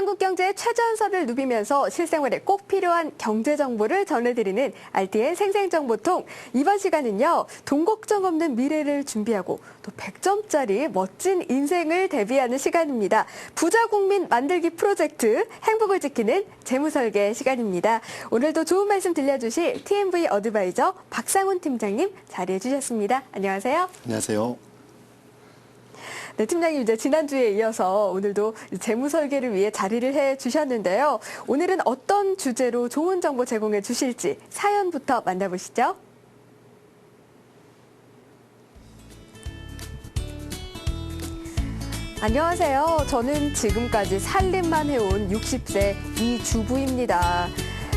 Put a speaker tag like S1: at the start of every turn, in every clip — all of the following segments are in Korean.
S1: 한국 경제의 최전선을 누비면서 실생활에 꼭 필요한 경제 정보를 전해드리는 RTN 생생정보통. 이번 시간은요, 돈 걱정 없는 미래를 준비하고 또 100점짜리 멋진 인생을 대비하는 시간입니다. 부자 국민 만들기 프로젝트 행복을 지키는 재무설계 시간입니다. 오늘도 좋은 말씀 들려주실 TMV 어드바이저 박상훈 팀장님 자리해 주셨습니다. 안녕하세요.
S2: 안녕하세요.
S1: 네, 팀장님 이제 지난주에 이어서 오늘도 재무 설계를 위해 자리를 해 주셨는데요. 오늘은 어떤 주제로 좋은 정보 제공해 주실지 사연부터 만나보시죠. 안녕하세요. 저는 지금까지 살림만 해온 60세 이주부입니다.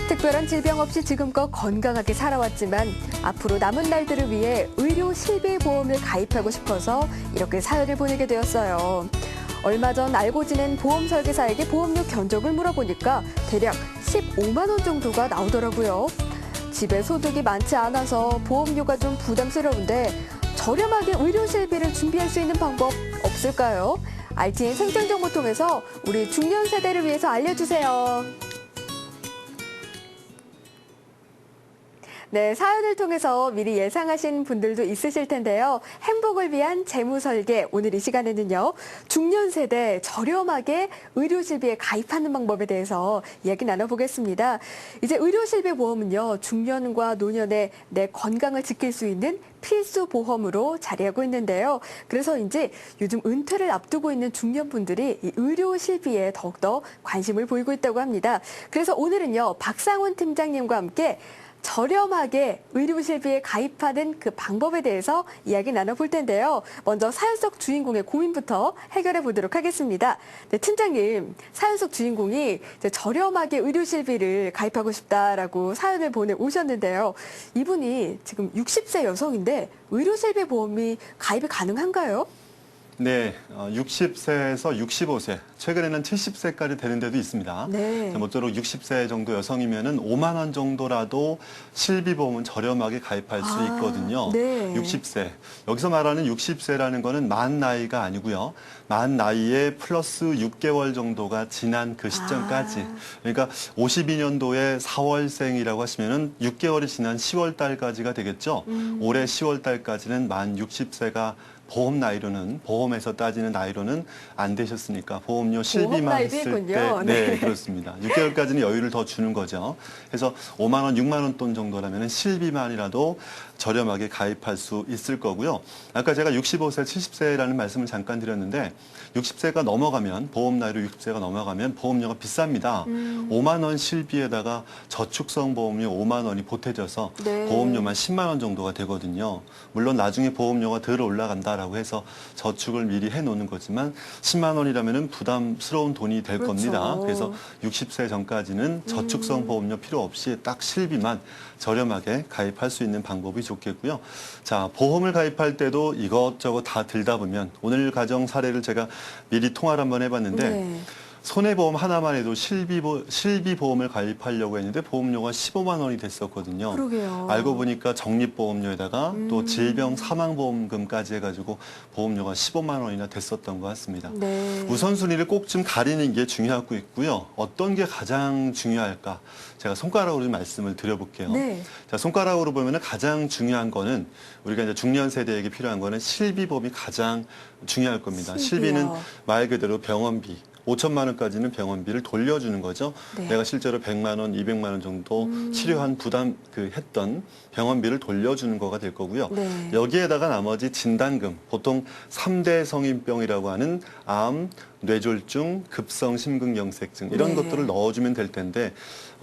S1: 특별한 질병 없이 지금껏 건강하게 살아왔지만 앞으로 남은 날들을 위해 의료 실비보험을 가입하고 싶어서 이렇게 사연을 보내게 되었어요. 얼마 전 알고 지낸 보험 설계사에게 보험료 견적을 물어보니까 대략 15만 원 정도가 나오더라고요. 집에 소득이 많지 않아서 보험료가 좀 부담스러운데 저렴하게 의료 실비를 준비할 수 있는 방법 없을까요? RTN 생생정보통에서 우리 중년 세대를 위해서 알려주세요. 네, 사연을 통해서 미리 예상하신 분들도 있으실 텐데요. 행복을 위한 재무 설계, 오늘 이 시간에는요, 중년 세대 저렴하게 의료 실비에 가입하는 방법에 대해서 이야기 나눠보겠습니다. 이제 의료 실비 보험은요, 중년과 노년의 내 건강을 지킬 수 있는 필수 보험으로 자리하고 있는데요. 그래서 이제 요즘 은퇴를 앞두고 있는 중년분들이 이 의료 실비에 더욱더 관심을 보이고 있다고 합니다. 그래서 오늘은요, 박상훈 팀장님과 함께 저렴하게 의료 실비에 가입하는 그 방법에 대해서 이야기 나눠볼 텐데요. 먼저 사연 속 주인공의 고민부터 해결해 보도록 하겠습니다. 네, 팀장님, 사연 속 주인공이 이제 저렴하게 의료 실비를 가입하고 싶다라고 사연을 보내오셨는데요. 이분이 지금 60세 여성인데 의료 실비 보험이 가입이 가능한가요?
S2: 네, 60세에서 65세, 최근에는 70세까지 되는 데도 있습니다.
S1: 네.
S2: 모쪼록 60세 정도 여성이면은 5만 원 정도라도 실비보험은 저렴하게 가입할 수 있거든요.
S1: 네.
S2: 60세. 여기서 말하는 60세라는 거는 만 나이가 아니고요. 만 나이에 플러스 6개월 정도가 지난 그 시점까지. 그러니까 52년도에 4월생이라고 하시면은 6개월이 지난 10월 달까지가 되겠죠. 올해 10월 달까지는 만 60세가 보험 나이로는, 보험에서 따지는 나이로는 안 되셨으니까 보험료 실비만 했을
S1: 있군요.
S2: 때, 네, 그렇습니다. 6개월까지는 여유를 더 주는 거죠. 그래서 5만 원, 6만 원 돈 정도라면 실비만이라도 저렴하게 가입할 수 있을 거고요. 아까 제가 65세, 70세라는 말씀을 잠깐 드렸는데 60세가 넘어가면, 보험 나이로 60세가 넘어가면 보험료가 비쌉니다. 5만 원 실비에다가 저축성 보험료 5만 원이 보태져서
S1: 네.
S2: 보험료만 10만 원 정도가 되거든요. 물론 나중에 보험료가 덜 올라간다라고 해서 저축을 미리 해놓는 거지만 10만 원이라면 부담스러운 돈이 될
S1: 그렇죠.
S2: 겁니다. 그래서 60세 전까지는 저축성 보험료 필요 없이 딱 실비만 저렴하게 가입할 수 있는 방법이 좋겠고요. 자, 보험을 가입할 때도 이것저것 다 들다 보면 오늘 가정 사례를 제가 미리 통화를 한번 해봤는데
S1: 네.
S2: 손해보험 하나만 해도 실비보험을 가입하려고 했는데 보험료가 15만 원이 됐었거든요.
S1: 그러게요.
S2: 알고 보니까 적립보험료에다가 또 질병 사망보험금까지 해가지고 보험료가 15만 원이나 됐었던 것 같습니다.
S1: 네.
S2: 우선순위를 꼭 좀 가리는 게 중요하고 있고요. 어떤 게 가장 중요할까? 제가 손가락으로 좀 말씀을 드려볼게요.
S1: 네.
S2: 자, 손가락으로 보면 가장 중요한 거는 우리가 이제 중년 세대에게 필요한 거는 실비보험이 가장 중요할 겁니다.
S1: 실비요.
S2: 실비는 말 그대로 병원비. 5천만 원까지는 병원비를 돌려주는 거죠.
S1: 네.
S2: 내가 실제로 100만 원, 200만 원 정도 치료한 했던 병원비를 돌려주는 거가 될 거고요.
S1: 네.
S2: 여기에다가 나머지 진단금, 보통 3대 성인병이라고 하는 암, 뇌졸중, 급성 심근경색증 이런
S1: 네.
S2: 것들을 넣어주면 될 텐데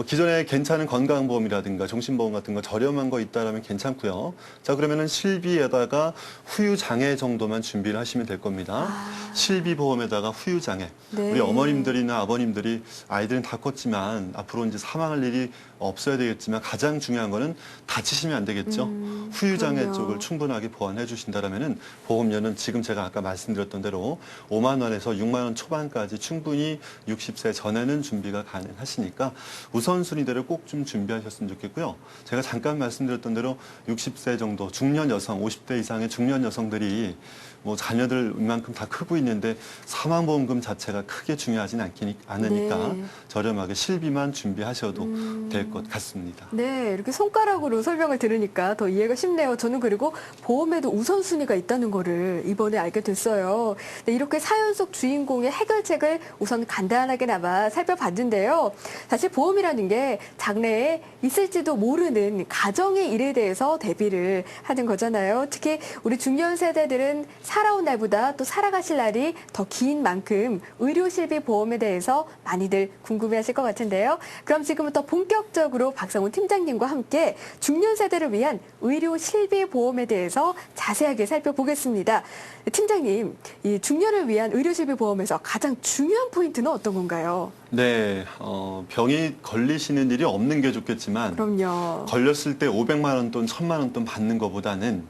S2: 기존에 괜찮은 건강보험이라든가 종신보험 같은 거 저렴한 거 있다라면 괜찮고요. 자, 그러면은 실비에다가 후유장애 정도만 준비를 하시면 될 겁니다. 실비보험에다가 후유장애.
S1: 네.
S2: 우리 어머님들이나 아버님들이 아이들은 다 컸지만 앞으로 이제 사망할 일이 없어야 되겠지만 가장 중요한 거는 다치시면 안 되겠죠. 후유장애
S1: 그럼요.
S2: 쪽을 충분하게 보완해 주신다라면은 보험료는 지금 제가 아까 말씀드렸던 대로 5만 원에서 6만 원 원 초반까지 충분히 60세 전에는 준비가 가능하시니까 우선순위대로 꼭 좀 준비하셨으면 좋겠고요. 제가 잠깐 말씀드렸던 대로 60세 정도 중년 여성, 50대 이상의 중년 여성들이 뭐 자녀들 이만큼 다 크고 있는데 사망보험금 자체가 크게 중요하진 않으니까
S1: 네.
S2: 저렴하게 실비만 준비하셔도 될 것 같습니다.
S1: 네, 이렇게 손가락으로 설명을 들으니까 더 이해가 쉽네요. 저는 그리고 보험에도 우선순위가 있다는 거를 이번에 알게 됐어요. 네, 이렇게 사연 속 주인공의 해결책을 우선 간단하게나마 살펴봤는데요. 사실 보험이라는 게 장래에 있을지도 모르는 가정의 일에 대해서 대비를 하는 거잖아요. 특히 우리 중년 세대들은 살아온 날보다 또 살아가실 날이 더 긴 만큼 의료실비 보험에 대해서 많이들 궁금해하실 것 같은데요. 그럼 지금부터 본격적으로 박성훈 팀장님과 함께 중년 세대를 위한 의료실비 보험에 대해서 자세하게 살펴보겠습니다. 팀장님, 이 중년을 위한 의료실비 보험에서 가장 중요한 포인트는 어떤 건가요?
S2: 네, 병이 걸리시는 일이 없는 게 좋겠지만
S1: 그럼요.
S2: 걸렸을 때 500만 원 돈, 1000만 원 돈 받는 것보다는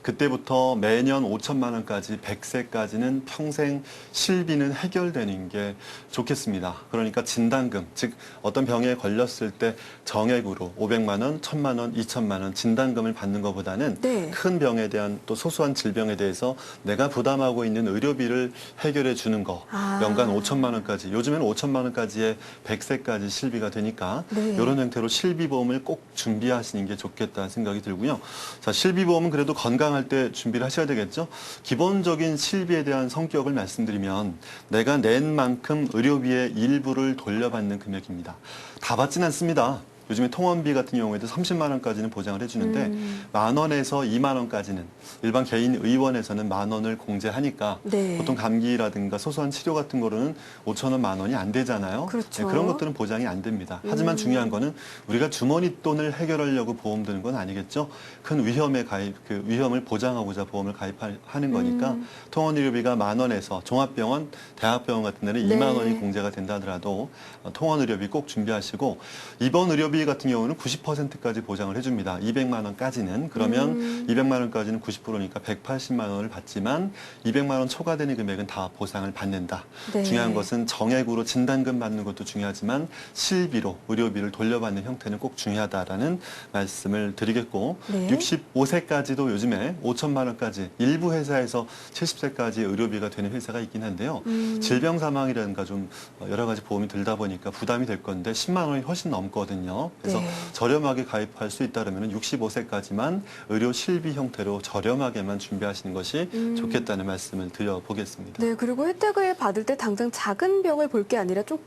S2: 그때부터 매년 5천만 원까지 100세까지는 평생 실비는 해결되는 게 좋겠습니다. 그러니까 진단금, 즉 어떤 병에 걸렸을 때 정액으로 500만 원, 1000만 원, 2000만 원 진단금을 받는 것보다는
S1: 네.
S2: 큰 병에 대한 또 소소한 질병에 대해서 내가 부담하고 있는 의료비를 해결해 주는 거 연간 5천만 원까지 요즘에는 5천만 원까지의 100세까지 실비가 되니까
S1: 네.
S2: 이런 형태로 실비보험을 꼭 준비하시는 게 좋겠다는 생각이 들고요. 자, 실비보험은 그래도 건강할 때 준비를 하셔야 되겠죠. 기본적인 실비에 대한 성격을 말씀드리면 내가 낸 만큼 의료비의 일부를 돌려받는 금액입니다. 다 받진 않습니다. 요즘에 통원비 같은 경우에도 30만 원까지는 보장을 해주는데 10,000원에서 2만 원까지는 일반 개인 의원에서는 10,000원을 공제하니까
S1: 네.
S2: 보통 감기라든가 소소한 치료 같은 거로는 5,000원, 10,000원이 안 되잖아요.
S1: 그렇죠.
S2: 네, 그런 것들은 보장이 안 됩니다. 하지만 중요한 거는 우리가 주머니 돈을 해결하려고 보험 드는 건 아니겠죠. 큰 위험에 그 위험을 보장하고자 보험을 가입하는 거니까 통원의료비가 10,000원에서 종합병원, 대학병원 같은 데는
S1: 네.
S2: 2만 원이 공제가 된다 하더라도 통원의료비 꼭 준비하시고 입원 의료비 같은 경우는 90%까지 보장을 해줍니다. 200만 원까지는. 그러면 200만 원까지는 90%니까 180만 원을 받지만 200만 원 초과되는 금액은 다 보상을 받는다.
S1: 네.
S2: 중요한 것은 정액으로 진단금 받는 것도 중요하지만 실비로 의료비를 돌려받는 형태는 꼭 중요하다라는 말씀을 드리겠고
S1: 네.
S2: 65세까지도 요즘에 5천만 원까지 일부 회사에서 70세까지 의료비가 되는 회사가 있긴 한데요. 질병 사망이라든가 좀 여러 가지 보험이 들다 보니까 부담이 될 건데 10만 원이 훨씬 넘거든요. 그래서
S1: 네.
S2: 저렴하게 가입할 수 있다면 65세까지만 의료 실비 형태로 저렴하게만 준비하시는 것이 좋겠다는 말씀을 드려보겠습니다.
S1: 네, 그리고 혜택을 받을 때 당장 작은 병을 볼 게 아니라 좀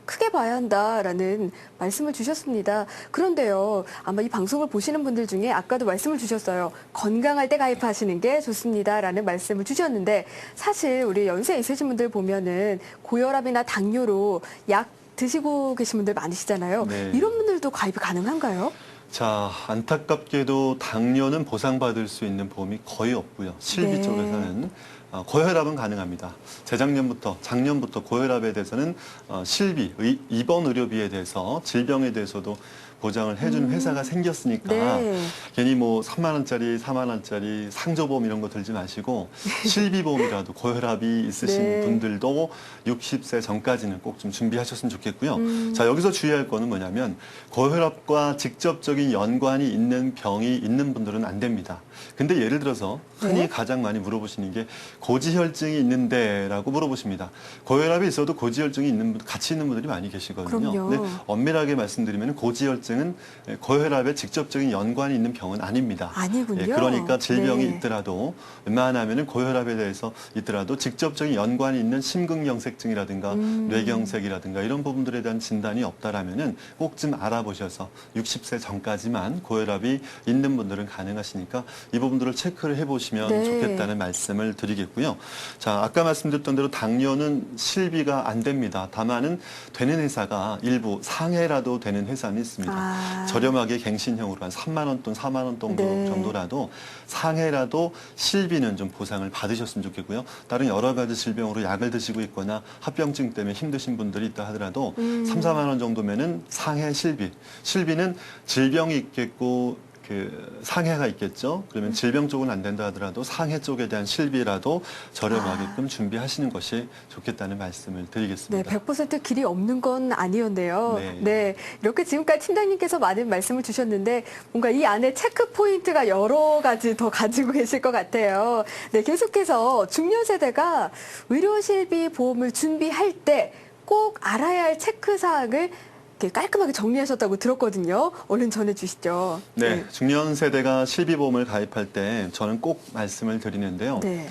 S1: 크게 봐야 한다라는 말씀을 주셨습니다. 그런데요, 아마 이 방송을 보시는 분들 중에 아까도 말씀을 주셨어요. 건강할 때 가입하시는 게 좋습니다라는 말씀을 주셨는데 사실 우리 연세 있으신 분들 보면은 고혈압이나 당뇨로 약 드시고 계신 분들 많으시잖아요.
S2: 네.
S1: 이런 분들도 가입이 가능한가요?
S2: 자, 안타깝게도 당뇨는 보상받을 수 있는 보험이 거의 없고요. 실비
S1: 네.
S2: 쪽에서는 고혈압은 가능합니다. 작년부터 고혈압에 대해서는 실비, 입원 의료비에 대해서 질병에 대해서도 보장을 해주는 회사가 생겼으니까
S1: 네.
S2: 괜히 뭐 3만 원짜리, 4만 원짜리 상조보험 이런 거 들지 마시고 실비보험이라도 고혈압이 있으신
S1: 네.
S2: 분들도 60세 전까지는 꼭 좀 준비하셨으면 좋겠고요. 자, 여기서 주의할 거는 뭐냐면 고혈압과 직접적인 연관이 있는 병이 있는 분들은 안 됩니다. 근데 예를 들어서 흔히
S1: 네.
S2: 가장 많이 물어보시는 게 고지혈증이 있는데라고 물어보십니다. 고혈압이 있어도 고지혈증이 같이 있는 분들이 많이 계시거든요.
S1: 그럼요.
S2: 근데 엄밀하게 말씀드리면 고지혈증은 고혈압에 직접적인 연관이 있는 병은 아닙니다.
S1: 아니군요.
S2: 예, 그러니까 질병이
S1: 네.
S2: 있더라도 웬만하면 고혈압에 대해서 있더라도 직접적인 연관이 있는 심근경색증이라든가 뇌경색이라든가 이런 부분들에 대한 진단이 없다라면은 꼭 좀 알아보셔서 60세 전까지만 고혈압이 있는 분들은 가능하시니까 이 부분들을 체크를 해보시면
S1: 네.
S2: 좋겠다는 말씀을 드리겠고요. 자, 아까 말씀드렸던 대로 당뇨는 실비가 안 됩니다. 다만은 되는 회사가 일부 상해라도 되는 회사는 있습니다. 저렴하게 갱신형으로 한 3만 원 돈, 4만 원
S1: 네.
S2: 정도라도 상해라도 실비는 좀 보상을 받으셨으면 좋겠고요. 다른 여러 가지 질병으로 약을 드시고 있거나 합병증 때문에 힘드신 분들이 있다 하더라도 3, 4만 원 정도면은 상해 실비. 실비는 질병이 있겠고 그 상해가 있겠죠. 그러면 질병 쪽은 안 된다 하더라도 상해 쪽에 대한 실비라도 저렴하게끔 준비하시는 것이 좋겠다는 말씀을
S1: 네,
S2: 드리겠습니다.
S1: 100% 길이 없는 건 아니었네요.
S2: 네.
S1: 네, 이렇게 지금까지 팀장님께서 많은 말씀을 주셨는데 뭔가 이 안에 체크 포인트가 여러 가지 더 가지고 계실 것 같아요. 네, 계속해서 중년 세대가 의료실비 보험을 준비할 때 꼭 알아야 할 체크 사항을 이렇게 깔끔하게 정리하셨다고 들었거든요. 얼른 전해주시죠.
S2: 네, 중년 세대가 실비보험을 가입할 때 저는 꼭 말씀을 드리는데요.
S1: 네.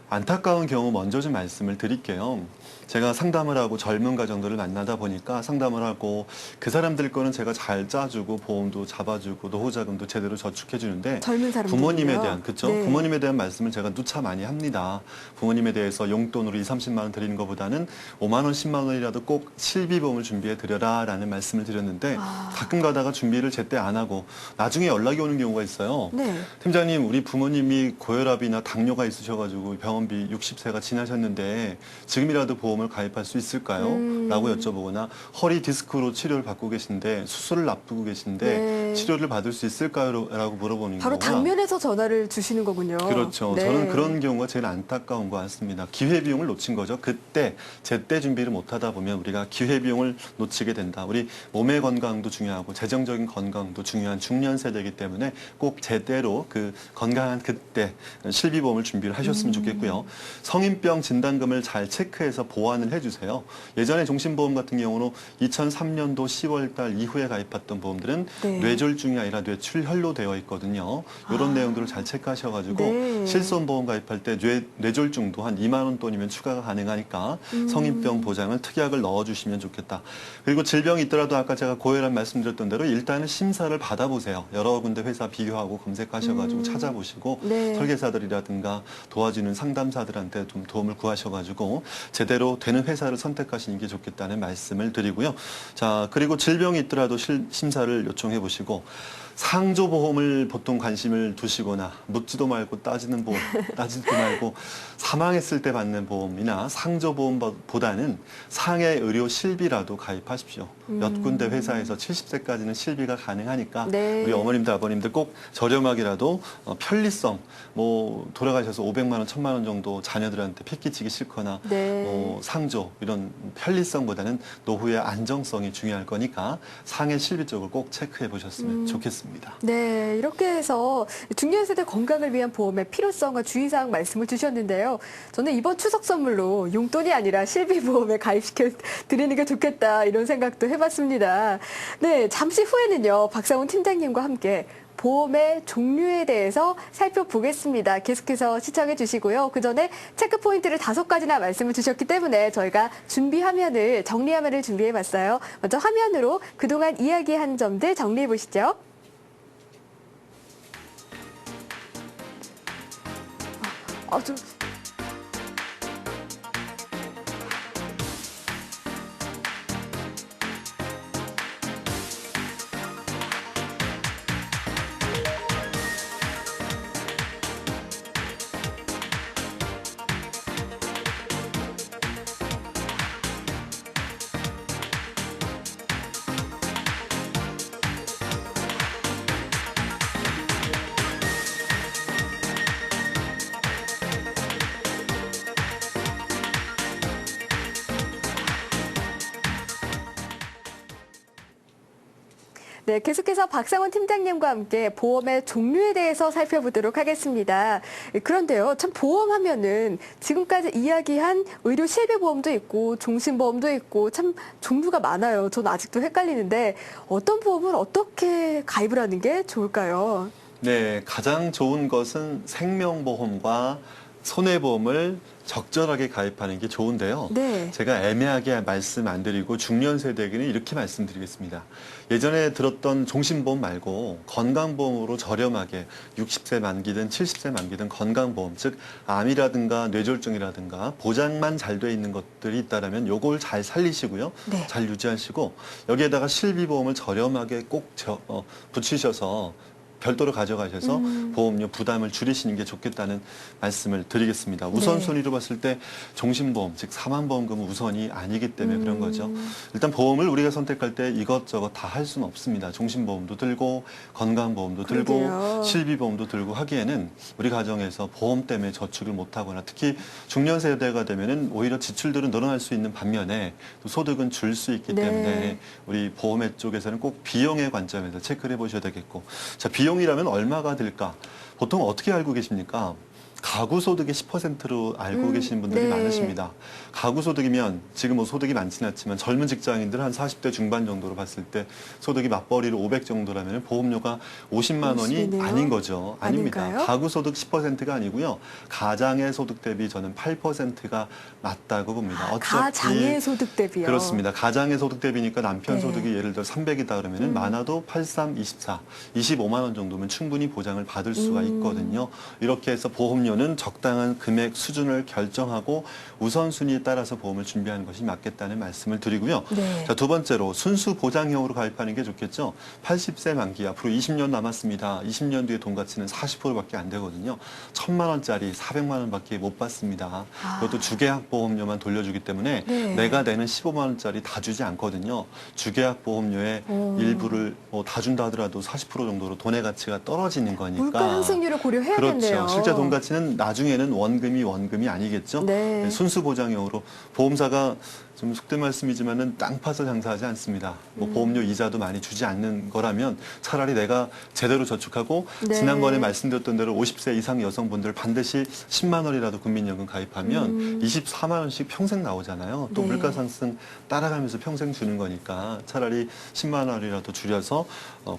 S2: 안타까운 경우 먼저 좀 말씀을 드릴게요. 제가 상담을 하고 젊은 가정들을 만나다 보니까 상담을 하고 그 사람들 거는 제가 잘 짜주고 보험도 잡아주고 노후자금도 제대로 저축해주는데
S1: 젊은 사람들
S2: 부모님에 대한 그렇죠?
S1: 네.
S2: 부모님에 대한 말씀을 제가 누차 많이 합니다. 부모님에 대해서 용돈으로 2, 30만 원 드리는 것보다는 5만 원, 10만 원이라도 꼭 실비보험을 준비해 드려라라는 말씀을 드렸는데 가끔 가다가 준비를 제때 안 하고 나중에 연락이 오는 경우가 있어요.
S1: 네.
S2: 팀장님, 우리 부모님이 고혈압이나 당뇨가 있으셔가지고 병원비 60세가 지나셨는데 지금이라도 보험을 가입할 수 있을까요? 라고 여쭤보거나 허리 디스크로 치료를 받고 계신데 수술을 앞두고 계신데
S1: 네.
S2: 치료를 받을 수 있을까요? 라고 물어보는
S1: 바로
S2: 경우가
S1: 당면에서 전화를 주시는 거군요.
S2: 그렇죠.
S1: 네.
S2: 저는 그런 경우가 제일 안타까운 것 같습니다. 기회비용을 놓친 거죠. 그때 제때 준비를 못하다 보면 우리가 기회비용을 놓치게 된다. 우리 몸의 건강도 중요하고 재정적인 건강도 중요한 중년 세대이기 때문에 꼭 제대로 그 건강한 그때 실비보험을 준비를 하셨으면 좋겠고요. 성인병 진단금을 잘 체크해서 보완을 해주세요. 예전에 종신보험 같은 경우는 2003년도 10월 달 이후에 가입했던 보험들은
S1: 네.
S2: 뇌졸중이 아니라 뇌출혈로 되어 있거든요. 이런 내용들을 잘 체크하셔가지고
S1: 네.
S2: 실손보험 가입할 때 뇌졸중도 한 2만 원 돈이면 추가가 가능하니까 성인병 보장을 특약을 넣어주시면 좋겠다. 그리고 질병이 있더라도 아까 제가 고혈압 말씀드렸던 대로 일단은 심사를 받아보세요. 여러 군데 회사 비교하고 검색하셔가지고 찾아보시고
S1: 네.
S2: 설계사들이라든가 도와주는 상담사들한테 좀 도움을 구하셔가지고 제대로 되는 회사를 선택하시는 게 좋겠다는 말씀을 드리고요. 자, 그리고 질병이 있더라도 심사를 요청해 보시고 상조보험을 보통 관심을 두시거나 묻지도 말고 따지도 말고 사망했을 때 받는 보험이나 상조보험보다는 상해 의료 실비라도 가입하십시오. 몇 군데 회사에서 70세까지는 실비가 가능하니까
S1: 네.
S2: 우리 어머님들 아버님들 꼭 저렴하게라도 편리성 뭐 돌아가셔서 500만 원, 1000만 원 정도 자녀들한테 폐끼치기 싫거나
S1: 네.
S2: 상조 이런 편리성보다는 노후의 안정성이 중요할 거니까 상해 실비 쪽을 꼭 체크해 보셨으면 좋겠습니다.
S1: 네, 이렇게 해서 중년 세대 건강을 위한 보험의 필요성과 주의사항 말씀을 주셨는데요. 저는 이번 추석 선물로 용돈이 아니라 실비보험에 가입시켜 드리는 게 좋겠다 이런 생각도 해봤습니다. 네, 잠시 후에는요. 박상훈 팀장님과 함께 보험의 종류에 대해서 살펴보겠습니다. 계속해서 시청해 주시고요. 그 전에 체크 포인트를 5가지나 말씀을 주셨기 때문에 저희가 정리화면을 준비해 봤어요. 먼저 화면으로 그동안 이야기한 점들 정리해 보시죠. 좀 네, 계속해서 박상원 팀장님과 함께 보험의 종류에 대해서 살펴보도록 하겠습니다. 그런데요, 참 보험하면은 지금까지 이야기한 의료 실비보험도 있고 종신보험도 있고 참 종류가 많아요. 저는 아직도 헷갈리는데 어떤 보험을 어떻게 가입을 하는 게 좋을까요?
S2: 네, 가장 좋은 것은 생명보험과 손해보험을 적절하게 가입하는 게 좋은데요.
S1: 네.
S2: 제가 애매하게 말씀 안 드리고 중년 세대에게는 이렇게 말씀드리겠습니다. 예전에 들었던 종신보험 말고 건강보험으로 저렴하게 60세 만기든 70세 만기든 건강보험, 즉 암이라든가 뇌졸중이라든가 보장만 잘 돼 있는 것들이 있다면 요걸 잘 살리시고요.
S1: 네.
S2: 잘 유지하시고 여기에다가 실비보험을 저렴하게 꼭 붙이셔서 별도로 가져가셔서 보험료 부담을 줄이시는 게 좋겠다는 말씀을 드리겠습니다. 우선순위로 봤을 때 종신보험, 즉 사망보험금은 우선이 아니기 때문에 그런 거죠. 일단 보험을 우리가 선택할 때 이것저것 다 할 수는 없습니다. 종신보험도 들고 건강보험도 들고
S1: 그러게요.
S2: 실비보험도 들고 하기에는 우리 가정에서 보험 때문에 저축을 못하거나 특히 중년 세대가 되면은 오히려 지출들은 늘어날 수 있는 반면에 또 소득은 줄 수 있기
S1: 네.
S2: 때문에 우리 보험회 쪽에서는 꼭 비용의 관점에서 체크를 해보셔야 되겠고, 자, 비용이라면 얼마가 들까? 보통 어떻게 알고 계십니까? 가구 소득의 10%로 알고 계시는 분들이
S1: 네.
S2: 많으십니다. 가구 소득이면 지금 뭐 소득이 많지는 않지만 젊은 직장인들 한 40대 중반 정도로 봤을 때 소득이 맞벌이로 500 정도라면 보험료가 50만 원이
S1: 50이네요.
S2: 아닌 거죠. 아닙니다.
S1: 아닌가요?
S2: 가구 소득 10%가 아니고요. 가장의 소득 대비 저는 8%가 맞다고 봅니다.
S1: 가장의 소득 대비요.
S2: 그렇습니다. 가장의 소득 대비니까 남편
S1: 네.
S2: 소득이 예를 들어 300이다 그러면은 많아도 83, 24, 25만 원 정도면 충분히 보장을 받을 수가 있거든요. 이렇게 해서 보험료는 적당한 금액 수준을 결정하고 우선순위에 따라서 보험을 준비하는 것이 맞겠다는 말씀을 드리고요.
S1: 네.
S2: 자, 두 번째로 순수 보장형으로 가입하는 게 좋겠죠. 80세 만기 앞으로 20년 남았습니다. 20년 뒤에 돈 가치는 40%밖에 안 되거든요. 1,000만 원짜리 400만 원밖에 못 받습니다. 그것도 주계약 보험료만 돌려주기 때문에
S1: 네.
S2: 내가 내는 15만 원짜리 다 주지 않거든요. 주계약 보험료의 일부를 다 준다 하더라도 40% 정도로 돈의 가치가 떨어지는 거니까.
S1: 물가 상승률을 고려해야겠네요.
S2: 그렇죠. 실제 돈 가치는 나중에는 원금이 아니겠죠.
S1: 네.
S2: 순수 보장형으로 보험사가 좀 속된 말씀이지만은 땅 파서 장사하지 않습니다. 뭐 보험료 이자도 많이 주지 않는 거라면 차라리 내가 제대로 저축하고
S1: 네.
S2: 지난번에 말씀드렸던 대로 50세 이상 여성분들 반드시 10만 원이라도 국민연금 가입하면 24만 원씩 평생 나오잖아요. 또
S1: 네.
S2: 물가 상승 따라가면서 평생 주는 거니까 차라리 10만 원이라도 줄여서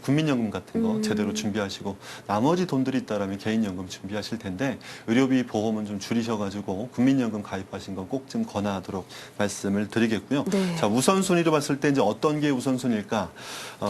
S2: 국민연금 같은 거 제대로 준비하시고 나머지 돈들이 있다라면 개인연금 준비하실 텐데 의료비 보험은 좀 줄이셔가지고 국민연금 가입하신 건 꼭 좀 권하도록 말씀을 드리겠고요.
S1: 네.
S2: 자, 우선순위로 봤을 때 이제 어떤 게 우선순위일까?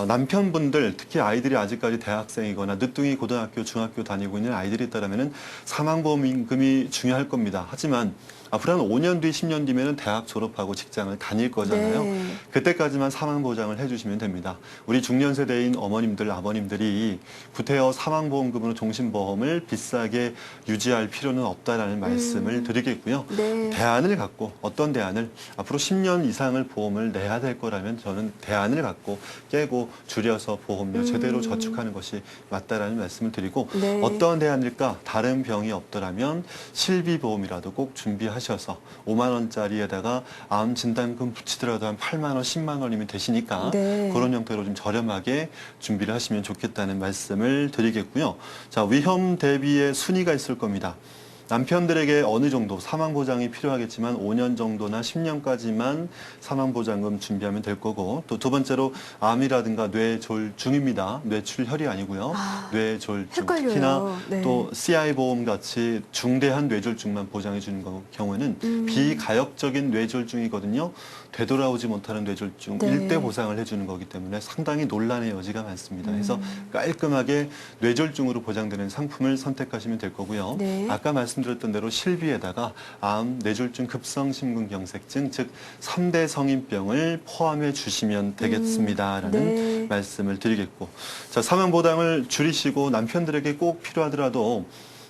S2: 남편분들 특히 아이들이 아직까지 대학생이거나 늦둥이 고등학교, 중학교 다니고 있는 아이들이 있다라면은 사망보험금이 중요할 겁니다. 하지만 앞으로 한 5년 뒤, 10년 뒤면은 대학 졸업하고 직장을 다닐 거잖아요.
S1: 네.
S2: 그때까지만 사망보장을 해주시면 됩니다. 우리 중년 세대인 어머님들, 아버님들이 구태여 사망보험금으로 종신보험을 비싸게 유지할 필요는 없다라는 말씀을 드리겠고요.
S1: 네.
S2: 대안을 갖고 어떤 대안을 앞으로 10년 이상을 보험을 내야 될 거라면 저는 대안을 갖고 깨고 줄여서 보험료 제대로 저축하는 것이 맞다라는 말씀을 드리고
S1: 네.
S2: 어떤 대안일까? 다른 병이 없더라면 실비보험이라도 꼭 준비하셔서 5만 원짜리에다가 암 진단금 붙이더라도 한 8만 원, 10만 원이면 되시니까
S1: 네.
S2: 그런 형태로 좀 저렴하게 준비를 하시면 좋겠다는 말씀을 드리겠고요. 자, 위험 대비의 순위가 있을 겁니다. 남편들에게 어느 정도 사망보장이 필요하겠지만 5년 정도나 10년까지만 사망보장금 준비하면 될 거고 또 두 번째로 암이라든가 뇌졸중입니다. 뇌출혈이 아니고요. 뇌졸중.
S1: 헷갈려요.
S2: 특히나
S1: 네.
S2: 또 CI 보험 같이 중대한 뇌졸중만 보장해 주는 경우에는 비가역적인 뇌졸중이거든요. 되돌아오지 못하는 뇌졸중
S1: 네.
S2: 일대 보상을 해주는 거기 때문에 상당히 논란의 여지가 많습니다. 그래서 깔끔하게 뇌졸중으로 보장되는 상품을 선택하시면 될 거고요.
S1: 네.
S2: 아까 말씀드렸던 대로 실비에다가 암, 뇌졸중, 급성심근경색증 즉 3대 성인병을 포함해 주시면 되겠습니다라는
S1: 네.
S2: 말씀을 드리겠고 자, 사망보장을 줄이시고 남편들에게 꼭 필요하더라도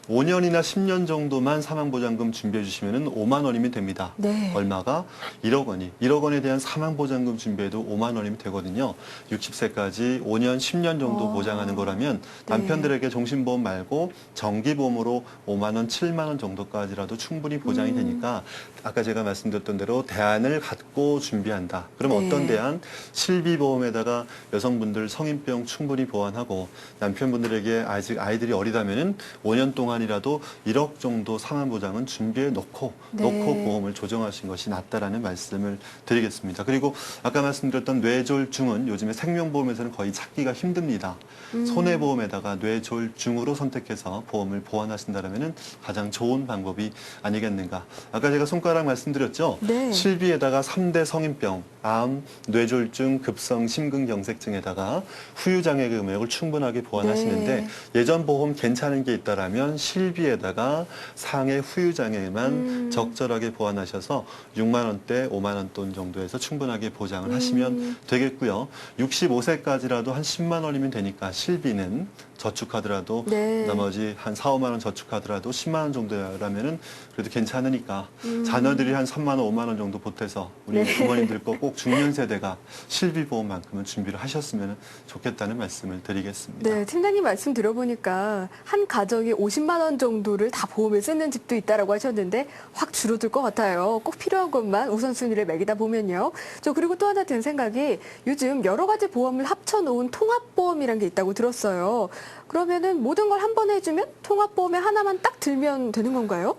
S2: 5년이나 10년 정도만 사망보장금 준비해 주시면 5만 원이면 됩니다.
S1: 네.
S2: 얼마가? 1억 원이. 1억 원에 대한 사망보장금 준비해도 5만 원이면 되거든요. 60세까지 5년, 10년 정도 보장하는 거라면 남편들에게 종신보험 말고 정기보험으로 5만 원, 7만 원 정도까지라도 충분히 보장이 되니까 아까 제가 말씀드렸던 대로 대안을 갖고 준비한다. 그럼
S1: 네.
S2: 어떤 대안? 실비보험에다가 여성분들 성인병 충분히 보완하고 남편분들에게 아직 아이들이 어리다면은 5년 동안이라도 1억 정도 사망보장은 준비해 놓고
S1: 네.
S2: 보험을 조정하신 것이 낫다라는 말씀을 드리겠습니다. 그리고 아까 말씀드렸던 뇌졸중은 요즘에 생명보험에서는 거의 찾기가 힘듭니다. 손해보험에다가 뇌졸중으로 선택해서 보험을 보완하신다면 가장 좋은 방법이 아니겠는가. 아까 제가 손가락 말씀드렸죠.
S1: 네.
S2: 실비에다가 3대 성인병, 암, 뇌졸중, 급성 심근경색증에다가 후유장애 금액을 충분하게 보완하시는데
S1: 네.
S2: 예전 보험 괜찮은 게 있다라면 실비에다가 상해 후유장애만 적절하게 보완하셔서 6만 원대, 5만 원 돈 정도에서 충분하게 보장을 하시면 되겠고요. 65세까지라도 한 10만 원이면 되니까 실비는 저축하더라도
S1: 네.
S2: 나머지 한 4, 5만 원 저축하더라도 10만 원 정도라면은 그래도 괜찮으니까 자녀들이 한 3만 원, 5만 원 정도 보태서 우리
S1: 네.
S2: 부모님들 거 꼭 중년 세대가 실비보험만큼은 준비를 하셨으면 좋겠다는 말씀을 드리겠습니다.
S1: 네, 팀장님 말씀 들어보니까 한 가정이 50만 원 정도를 다 보험에 쓰는 집도 있다라고 하셨는데 확 줄어들 것 같아요. 꼭 필요한 것만 우선순위를 매기다 보면요. 저 그리고 또 하나 든 생각이 요즘 여러 가지 보험을 합쳐놓은 통합보험이란 게 있다고 들었어요. 그러면은 모든 걸 한 번에 해주면 통합보험에 하나만 딱 들면 되는 건가요?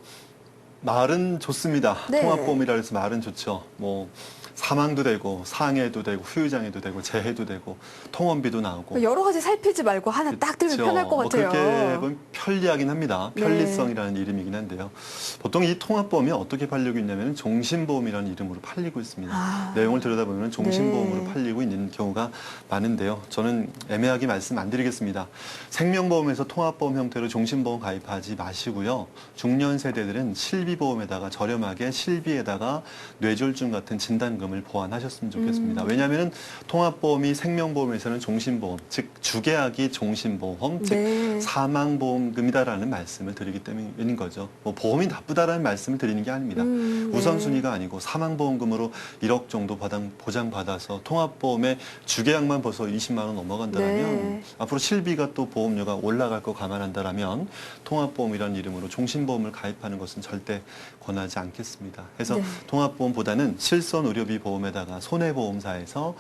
S2: 말은 좋습니다.
S1: 네.
S2: 통합보험이라 해서 말은 좋죠. 뭐 사망도 되고 상해도 되고 후유장애도 되고 재해도 되고 통원비도 나오고
S1: 여러 가지 살피지 말고 하나 딱 들면
S2: 그렇죠.
S1: 편할 것 같아요.
S2: 그렇게 보면 편리하긴 합니다.
S1: 네.
S2: 편리성이라는 이름이긴 한데요. 보통 이 통합보험이 어떻게 팔리고 있냐면 종신보험이라는 이름으로 팔리고 있습니다.
S1: 아.
S2: 내용을 들여다보면 종신보험으로
S1: 네.
S2: 팔리고 있는 경우가 많은데요. 저는 애매하게 말씀 안 드리겠습니다. 생명보험에서 통합보험 형태로 종신보험 가입하지 마시고요. 중년 세대들은 실비보험에다가 저렴하게 실비에다가 뇌졸중 같은 진단금을 보완하셨으면 좋겠습니다. 왜냐하면 통합보험이 생명보험에서는 종신보험, 즉 주계약이 종신보험, 즉
S1: 네.
S2: 사망보험금이다라는 말씀을 드리기 때문인 거죠. 뭐 보험이 나쁘다라는 말씀을 드리는 게 아닙니다.
S1: 네.
S2: 우선순위가 아니고 사망보험금으로 1억 정도 보장받아서 통합보험에 주계약만 벌써 20만 원 넘어간다면
S1: 네.
S2: 앞으로 실비가 또 보험료가 올라갈 거 감안한다라면 통합보험이라는 이름으로 종신보험을 가입하는 것은 절대 권하지 않겠습니다. 그래서
S1: 네.
S2: 통합보험보다는 실손의료비 보험에다가 손해보험사에서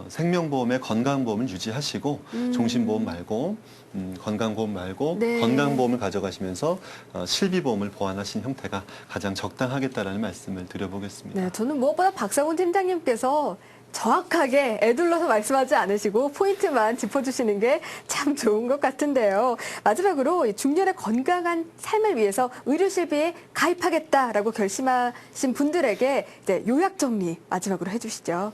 S2: 생명보험에 건강보험을 유지하시고 종신보험 말고 건강보험 말고
S1: 네.
S2: 건강보험을 가져가시면서 실비보험을 보완하신 형태가 가장 적당하겠다라는 말씀을 드려보겠습니다.
S1: 네, 저는 무엇보다 박상훈 팀장님께서 정확하게 애둘러서 말씀하지 않으시고 포인트만 짚어주시는 게 참 좋은 것 같은데요. 마지막으로 중년의 건강한 삶을 위해서 의료실비에 가입하겠다라고 결심하신 분들에게 이제 요약 정리 마지막으로 해주시죠.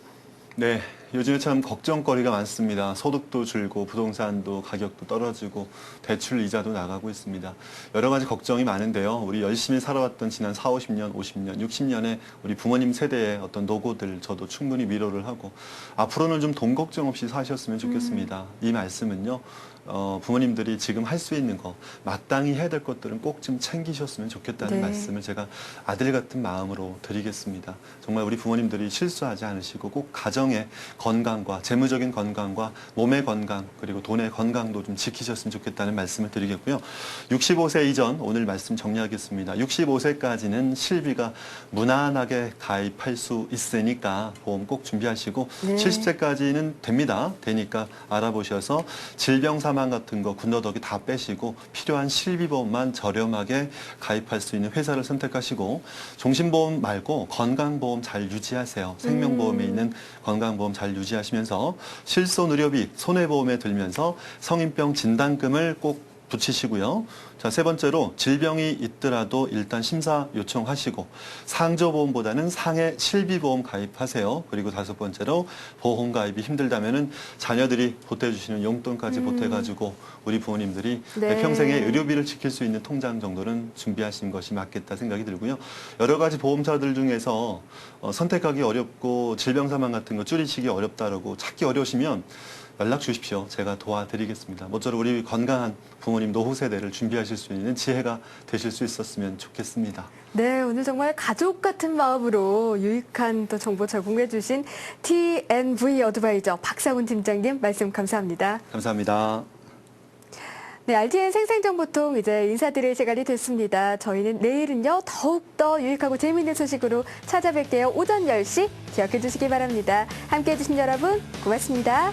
S2: 네, 요즘에 참 걱정거리가 많습니다. 소득도 줄고 부동산도 가격도 떨어지고 대출 이자도 나가고 있습니다. 여러 가지 걱정이 많은데요. 우리 열심히 살아왔던 지난 4, 50년, 50년, 60년의 우리 부모님 세대의 어떤 노고들 저도 충분히 위로를 하고 앞으로는 좀 돈 걱정 없이 사셨으면 좋겠습니다. 이 말씀은요. 부모님들이 지금 할 수 있는 거 마땅히 해야 될 것들은 꼭 좀 챙기셨으면 좋겠다는
S1: 네.
S2: 말씀을 제가 아들 같은 마음으로 드리겠습니다. 정말 우리 부모님들이 실수하지 않으시고 꼭 가정의 건강과 재무적인 건강과 몸의 건강 그리고 돈의 건강도 좀 지키셨으면 좋겠다는 말씀을 드리겠고요. 65세 이전 오늘 말씀 정리하겠습니다. 65세까지는 실비가 무난하게 가입할 수 있으니까 보험 꼭 준비하시고
S1: 네.
S2: 70세까지는 됩니다. 되니까 알아보셔서 질병 사망 같은 거 군더더기 다 빼시고 필요한 실비보험만 저렴하게 가입할 수 있는 회사를 선택하시고 종신보험 말고 건강보험 잘 유지하세요. 생명보험에 있는 건강보험 잘 유지하시면서 실손의료비, 손해보험에 들면서 성인병 진단금을 꼭 붙이시고요. 자, 세 번째로 질병이 있더라도 일단 심사 요청하시고 상저보험보다는 상해 실비보험 가입하세요. 그리고 다섯 번째로 보험 가입이 힘들다면은 자녀들이 보태주시는 용돈까지 보태가지고 우리 부모님들이
S1: 네.
S2: 평생의 의료비를 지킬 수 있는 통장 정도는 준비하시는 것이 맞겠다 생각이 들고요. 여러 가지 보험사들 중에서 선택하기 어렵고 질병 사망 같은 거 줄이시기 어렵다라고 찾기 어려우시면 연락 주십시오. 제가 도와드리겠습니다. 모쪼록 우리 건강한 부모님 노후 세대를 준비하실 수 있는 지혜가 되실 수 있었으면 좋겠습니다.
S1: 네, 오늘 정말 가족 같은 마음으로 유익한 또 정보 잘 공유해 주신 TNV 어드바이저 박상훈 팀장님 말씀 감사합니다.
S2: 감사합니다.
S1: 네, RTN 생생정보통 이제 인사드릴 시간이 됐습니다. 저희는 내일은요, 더욱더 유익하고 재미있는 소식으로 찾아뵐게요. 오전 10시 기억해 주시기 바랍니다. 함께해 주신 여러분 고맙습니다.